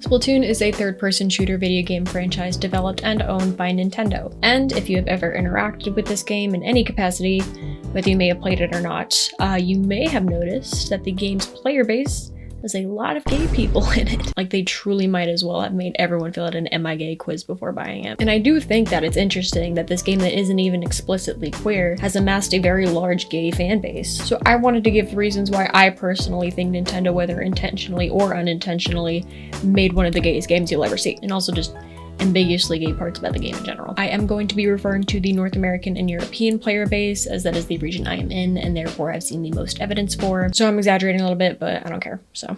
Splatoon is a third-person shooter video game franchise developed and owned by Nintendo, and if you have ever interacted with this game in any capacity, whether you may have played it or not, you may have noticed that the game's player base has a lot of gay people in it. Like, they truly might as well have made everyone fill out an Am I Gay quiz before buying it. And I do think that it's interesting that this game that isn't even explicitly queer has amassed a very large gay fan base. So I wanted to give reasons why I personally think Nintendo, whether intentionally or unintentionally, made one of the gayest games you'll ever see. And also just ambiguously gay parts about the game in general. I am going to be referring to the North American and European player base, as that is the region I am in and therefore I've seen the most evidence for. So I'm exaggerating a little bit, but I don't care, so.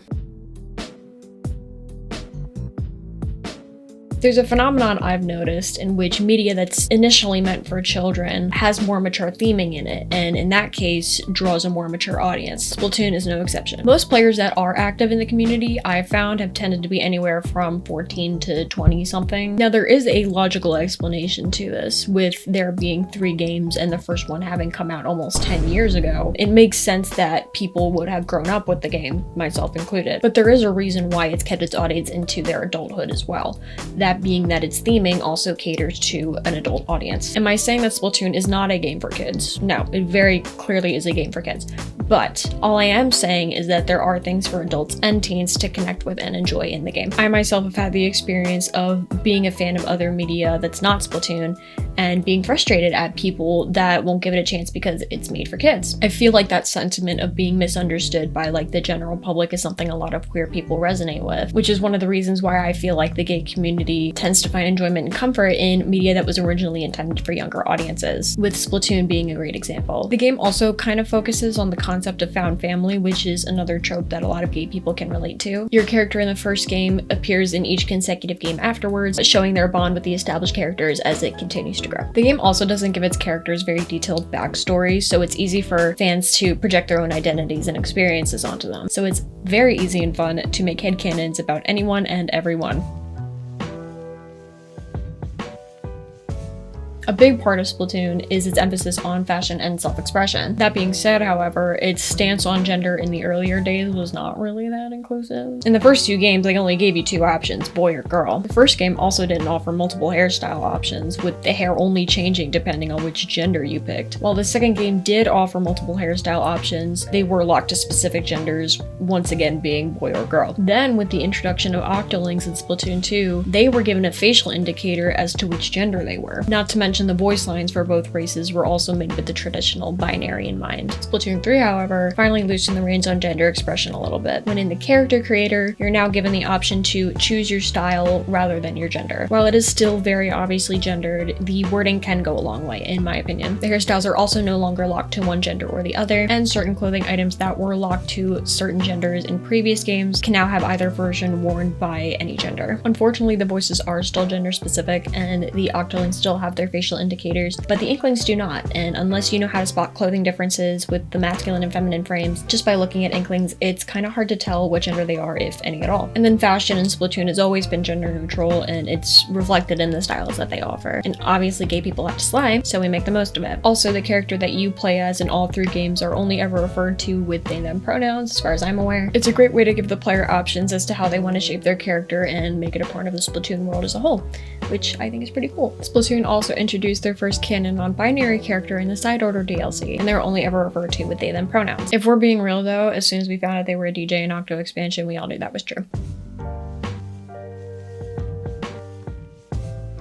There's a phenomenon I've noticed in which media that's initially meant for children has more mature theming in it, and in that case, draws a more mature audience. Splatoon is no exception. Most players that are active in the community I've found have tended to be anywhere from 14 to 20 something. Now there is a logical explanation to this, with there being 3 games and the first one having come out almost 10 years ago. It makes sense that people would have grown up with the game, myself included, but there is a reason why it's kept its audience into their adulthood as well. That being that its theming also caters to an adult audience. Am I saying that Splatoon is not a game for kids? No, it very clearly is a game for kids. But all I am saying is that there are things for adults and teens to connect with and enjoy in the game. I myself have had the experience of being a fan of other media that's not Splatoon and being frustrated at people that won't give it a chance because it's made for kids. I feel like that sentiment of being misunderstood by like the general public is something a lot of queer people resonate with, which is one of the reasons why I feel like the gay community tends to find enjoyment and comfort in media that was originally intended for younger audiences, with Splatoon being a great example. The game also kind of focuses on the concept of found family, which is another trope that a lot of gay people can relate to. Your character in the first game appears in each consecutive game afterwards, showing their bond with the established characters as it continues to grow. The game also doesn't give its characters very detailed backstories, so it's easy for fans to project their own identities and experiences onto them. So it's very easy and fun to make headcanons about anyone and everyone. A big part of Splatoon is its emphasis on fashion and self-expression. That being said, however, its stance on gender in the earlier days was not really that inclusive. In the first 2 games, they only gave you 2 options, boy or girl. The first game also didn't offer multiple hairstyle options, with the hair only changing depending on which gender you picked. While the second game did offer multiple hairstyle options, they were locked to specific genders, once again being boy or girl. Then, with the introduction of Octolings in Splatoon 2, they were given a facial indicator as to which gender they were. Not to mention the voice lines for both races were also made with the traditional binary in mind. Splatoon 3, however, finally loosened the reins on gender expression a little bit. When in the character creator, you're now given the option to choose your style rather than your gender. While it is still very obviously gendered, the wording can go a long way, in my opinion. The hairstyles are also no longer locked to one gender or the other, and certain clothing items that were locked to certain genders in previous games can now have either version worn by any gender. Unfortunately, the voices are still gender specific, and the Octolings still have their facial indicators, but the Inklings do not, and unless you know how to spot clothing differences with the masculine and feminine frames, just by looking at Inklings, it's kind of hard to tell what gender they are, if any at all. And then fashion in Splatoon has always been gender neutral, and it's reflected in the styles that they offer. And obviously gay people have to slay, so we make the most of it. Also, the character that you play as in all 3 games are only ever referred to with they them pronouns, as far as I'm aware. It's a great way to give the player options as to how they want to shape their character and make it a part of the Splatoon world as a whole, which I think is pretty cool. Splatoon also introduced their first canon non-binary character in the Side Order DLC, and they're only ever referred to with they them pronouns. If we're being real though, as soon as we found out they were a DJ and Octo expansion, we all knew that was true.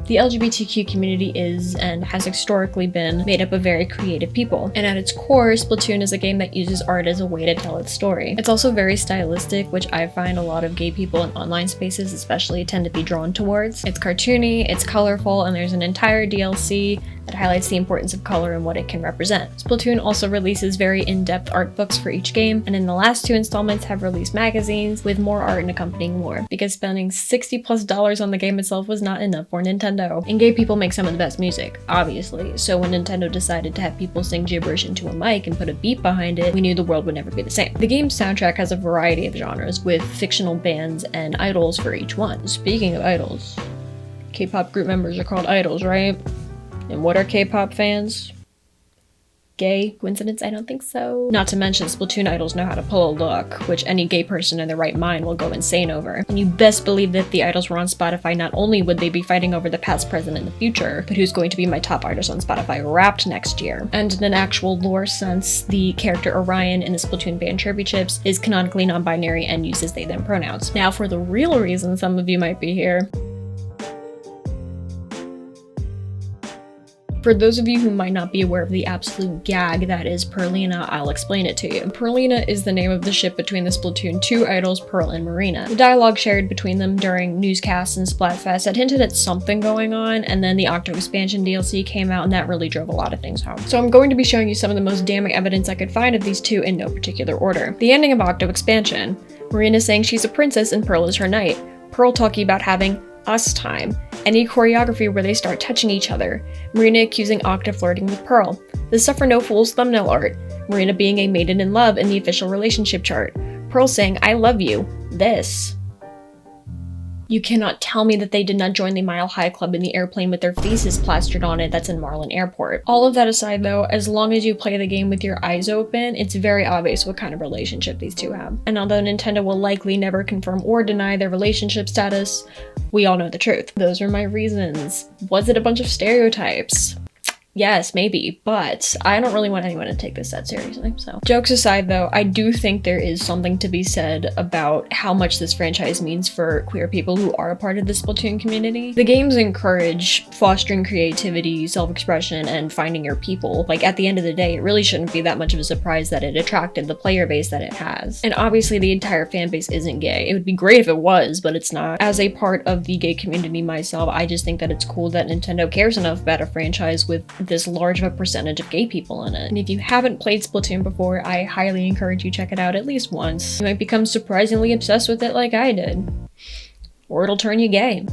The LGBTQ community is and has historically been made up of very creative people, and at its core, Splatoon is a game that uses art as a way to tell its story. It's also very stylistic, which I find a lot of gay people in online spaces especially tend to be drawn towards. It's cartoony, it's colorful, and there's an entire DLC that highlights the importance of color and what it can represent. Splatoon also releases very in-depth art books for each game, and in the last 2 installments have released magazines with more art and accompanying lore, because spending $60+ on the game itself was not enough for Nintendo. And gay people make some of the best music, obviously, so when Nintendo decided to have people sing gibberish into a mic and put a beat behind it, we knew the world would never be the same. The game's soundtrack has a variety of genres, with fictional bands and idols for each one. Speaking of idols, K-pop group members are called idols, right? And what are K-pop fans? gay. Coincidence? I don't think so. Not to mention, Splatoon idols know how to pull a look, which any gay person in their right mind will go insane over. And you best believe that if the idols were on Spotify, not only would they be fighting over the past, present, and the future, but who's going to be my top artist on Spotify Wrapped next year. And in an actual lore sense, the character Orion in the Splatoon Band Championships is canonically non-binary and uses they them pronouns. Now for the real reason some of you might be here. For those of you who might not be aware of the absolute gag that is Pearlina, I'll explain it to you. Pearlina is the name of the ship between the Splatoon 2 idols Pearl and Marina. The dialogue shared between them during newscasts and Splatfest had hinted at something going on, and then the Octo expansion DLC came out and that really drove a lot of things home. So I'm going to be showing you some of the most damning evidence I could find of these two in no particular order. The ending of Octo expansion. Marina saying she's a princess and Pearl is her knight. Pearl talking about having us time. Any choreography where they start touching each other. Marina accusing Octa flirting with Pearl. The Suffer No Fools thumbnail art. Marina being a maiden in love in the official relationship chart. Pearl saying, I love you. This. You cannot tell me that they did not join the Mile High Club in the airplane with their faces plastered on it that's in Marlin Airport. All of that aside though, as long as you play the game with your eyes open, it's very obvious what kind of relationship these two have. And although Nintendo will likely never confirm or deny their relationship status, we all know the truth. Those are my reasons. Was it a bunch of stereotypes? Yes, maybe, but I don't really want anyone to take this that seriously, so. Jokes aside though, I do think there is something to be said about how much this franchise means for queer people who are a part of the Splatoon community. The games encourage fostering creativity, self-expression, and finding your people. Like, at the end of the day, it really shouldn't be that much of a surprise that it attracted the player base that it has. And obviously the entire fan base isn't gay. It would be great if it was, but it's not. As a part of the gay community myself, I just think that it's cool that Nintendo cares enough about a franchise with this large of a percentage of gay people in it. And if you haven't played Splatoon before, I highly encourage you check it out at least once. You might become surprisingly obsessed with it like I did. Or it'll turn you gay.